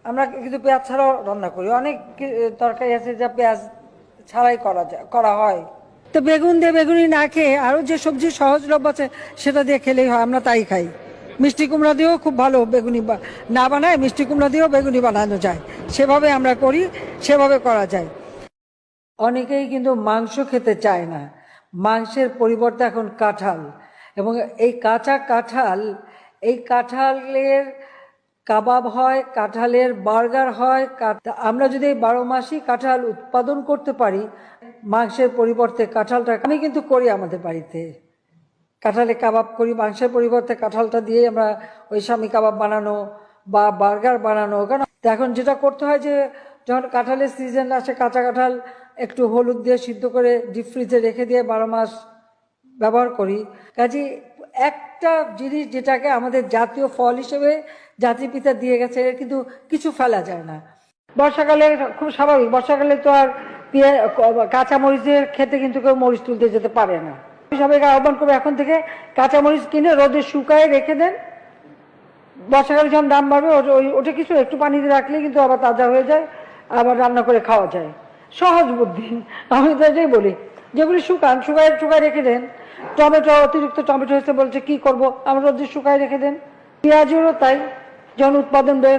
আমরা কিন্তু পেঁয়াজ ছাড়াও রান্না করি, অনেক তরকারি আছে যা পেঁয়াজ ছাড়াই করা হয়। তো বেগুন দিয়ে বেগুনি না খেয়ে আরো যে সবজি সহজলভ্য আছে সেটা দিয়ে খেলেই হয়, আমরা তাই খাই। মিষ্টি কুমড়া দিয়েও খুব ভালো বেগুনি না বানায়, মিষ্টি কুমড়া দিয়েও বেগুনি বানানো যায়, সেভাবে আমরা করি, সেভাবে করা যায়। অনেকেই কিন্তু মাংস খেতে চায় না, মাংসের পরিবর্তে এখন কাঁঠাল, এবং এই কাঁচা কাঁঠাল, এই কাঁঠালের কাবাব হয়, কাঁঠালের বার্গার হয়। আমরা যদি 12 মাসই কাঁঠাল উৎপাদন করতে পারি, মাংসের পরিবর্তে কাঁঠালটা আমি কিন্তু করি আমাদের বাড়িতে, কাঁঠালে কাবাব করি, মাংসের পরিবর্তে কাঁঠালটা দিয়ে আমরা ওই স্বামী কাবাব বানানো বা বার্গার বানানো। কারণ এখন যেটা করতে হয় যে যখন কাঁঠালের সিজন আসে, কাঁচা কাঁঠাল একটু হলুদ দিয়ে সিদ্ধ করে ডিপ ফ্রিজে রেখে দিয়ে 12 মাস ব্যবহার করি। কাজে একটা জিনিস যেটাকে আমাদের জাতীয় ফল হিসেবে জাতির পিতা দিয়ে গেছে, কিন্তু কিছু ফেলা যায় না। বর্ষাকালে খুব স্বাভাবিক, বর্ষাকালে তো আর কাঁচা মরিচের খেতে কিন্তু কেউ মরিচ তুলতে যেতে পারে না। সবাইকে আহ্বান করবো এখন থেকে কাঁচামরিচ কিনে রোদে শুকায় রেখে দেন, বর্ষাকালে যখন দাম বাড়বে ওটা কিছু একটু পানিতে রাখলে কিন্তু আবার তাজা হয়ে যায়, আবার রান্না করে খাওয়া যায়। সহজ বুদ্ধি, আমি তো এটাই বলি, যেগুলি শুকায় রেখে দেন। টমেটো, অতিরিক্ত টমেটো হয়েছে বলছে কি করব, আমরা রোদে শুকায় রেখে দেন। পেঁয়াজেরও তাই, যখন উৎপাদন বেড়ে